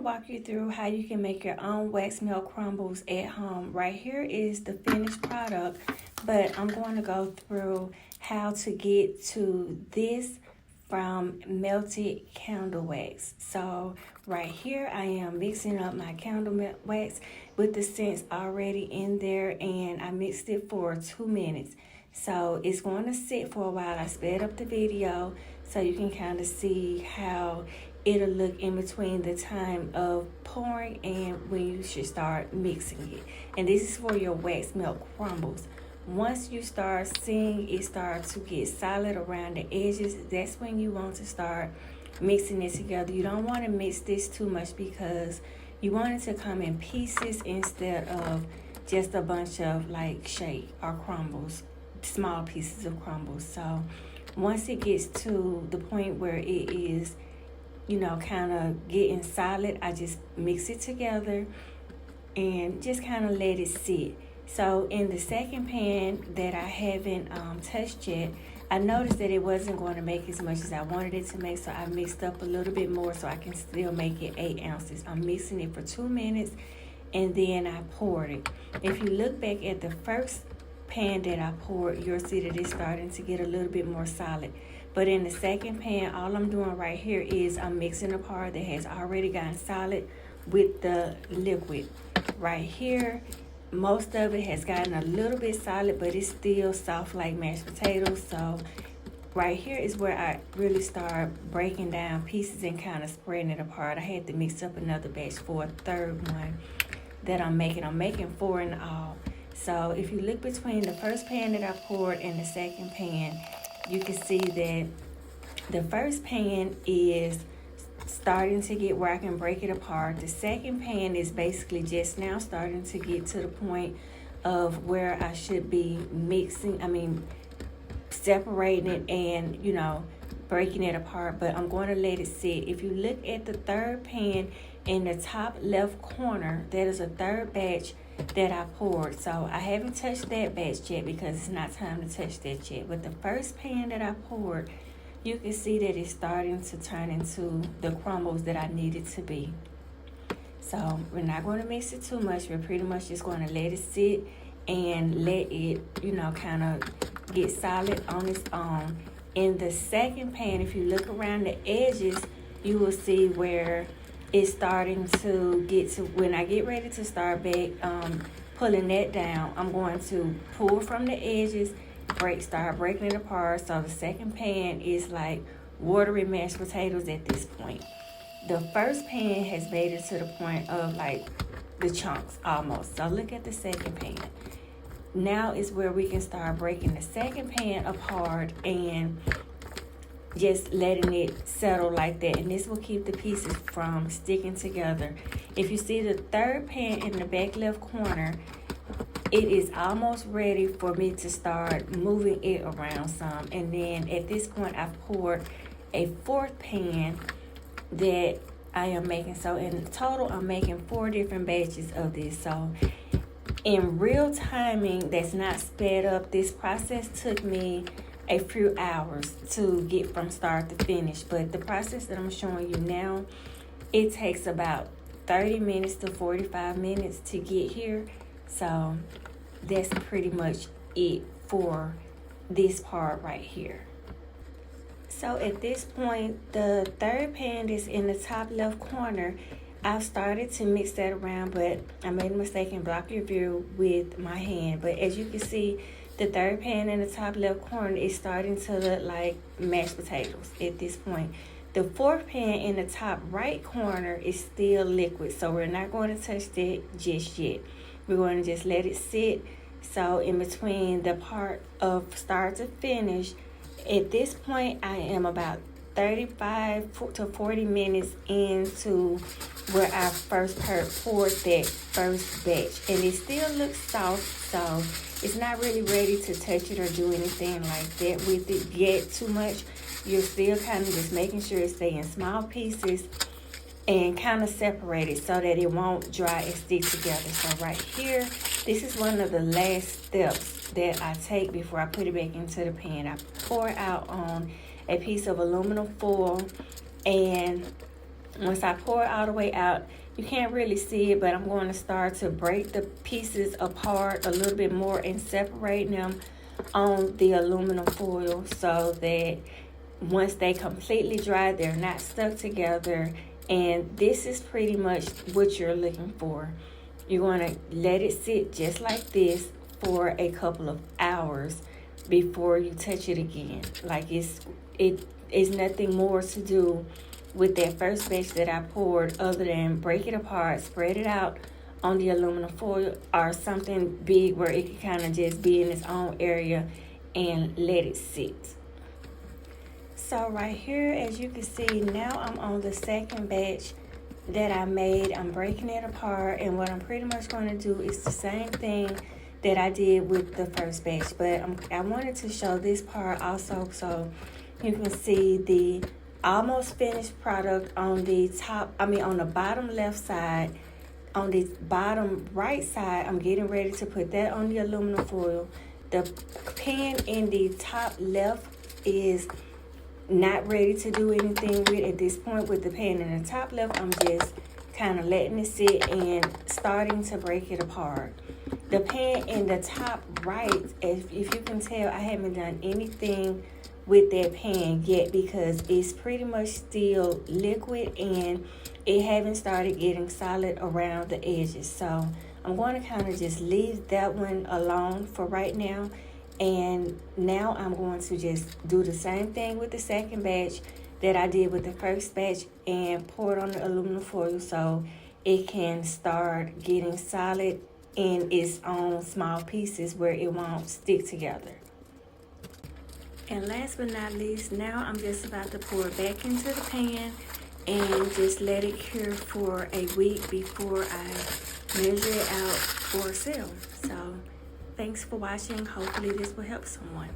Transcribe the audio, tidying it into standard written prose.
to walk you through how you can make your own wax melt crumbles at home. Right here is the finished product, but I'm going to go through how to get to this from melted candle wax. So right here I am mixing up my candle melt wax with the scents already in there, and I mixed it for 2 minutes. So it's going to sit for a while. I sped up the video so you can kind of see how it'll look in between the time of pouring and when you should start mixing it. And this is for your wax melt crumbles. Once you start seeing it start to get solid around the edges, that's when you want to start mixing it together. You don't want to mix this too much because you want it to come in pieces instead of just a bunch of like shake or crumbles, small pieces of crumbles. So once it gets to the point where it is, you know, kind of getting solid, I just mix it together and just kind of let it sit. So in the second pan that I haven't touched yet, I noticed that it wasn't going to make as much as I wanted it to make, so I mixed up a little bit more so I can still make it 8 ounces. I'm mixing it for 2 minutes and then I poured it. If you look back at the first pan that I poured, you'll see that it's starting to get a little bit more solid. But in the second pan, all I'm doing right here is I'm mixing the part that has already gotten solid with the liquid. Right here, most of it has gotten a little bit solid, but it's still soft like mashed potatoes. So right here is where I really start breaking down pieces and kind of spreading it apart. I had to mix up another batch for a third one that I'm making. I'm making 4 in all. So if you look between the first pan that I poured and the second pan, you can see that the first pan is starting to get where I can break it apart. The second pan is basically just now starting to get to the point of where I should be separating it and, you know, breaking it apart, but I'm going to let it sit. If you look at the third pan in the top left corner, that is a third batch that I poured. So I haven't touched that batch yet because it's not time to touch that yet. But the first pan that I poured, you can see that it's starting to turn into the crumbles that I need it to be. So we're not going to mix it too much. We're pretty much just going to let it sit and let it, you know, kind of get solid on its own. In the second pan, if you look around the edges, you will see where it's starting to get to, when I get ready to start back pulling that down, I'm going to pull from the edges, start breaking it apart. So the second pan is like watery mashed potatoes at this point. The first pan has made it to the point of like the chunks almost. So look at the second pan. Now is where we can start breaking the second pan apart and just letting it settle like that, and this will keep the pieces from sticking together. If you see the third pan in the back left corner, it is almost ready for me to start moving it around some. And then at this point I've poured a fourth pan that I am making. So in total I'm making 4 different batches of this. So in real timing, that's not sped up, this process took me a few hours to get from start to finish. But the process that I'm showing you now, it takes about 30 minutes to 45 minutes to get here. So that's pretty much it for this part right here. So at this point, the third pan is in the top left corner. I've started to mix that around, but I made a mistake and blocked your view with my hand. But as you can see, the third pan in the top left corner is starting to look like mashed potatoes at this point. The fourth pan in the top right corner is still liquid, so we're not going to touch that just yet. We're going to just let it sit. So in between the part of start to finish, at this point I am about 35 to 40 minutes into where I first poured that first batch, and it still looks soft, so it's not really ready to touch it or do anything like that with it yet too much. You're still kind of just making sure it stays in small pieces and kind of separate it so that it won't dry and stick together. So right here, this is one of the last steps that I take before I put it back into the pan. I pour it out on a piece of aluminum foil, and Once I pour it all the way out, you can't really see it, but I'm going to start to break the pieces apart a little bit more and separate them on the aluminum foil so that once they completely dry, they're not stuck together. And this is pretty much what you're looking for. You're going to let it sit just like this for a couple of hours before you touch it again. Like it's nothing more to do with that first batch that I poured other than break it apart, spread it out on the aluminum foil or something big where it can kind of just be in its own area and let it sit. So right here, as you can see, now I'm on the second batch that I made. I'm breaking it apart, and what I'm pretty much going to do is the same thing that I did with the first batch, but I wanted to show this part also so you can see the almost finished product on the on the bottom left side. On the bottom right side, I'm getting ready to put that on the aluminum foil. The pan in the top left is not ready to do anything with at this point. With the pan in the top left, I'm just kind of letting it sit and starting to break it apart. The pan in the top right, if you can tell, I haven't done anything with that pan yet because it's pretty much still liquid and it haven't started getting solid around the edges. So I'm going to kind of just leave that one alone for right now. And now I'm going to just do the same thing with the second batch that I did with the first batch and pour it on the aluminum foil so it can start getting solid in its own small pieces where it won't stick together. And last but not least, now I'm just about to pour it back into the pan and just let it cure for a week before I measure it out for sale. So thanks for watching. Hopefully this will help someone.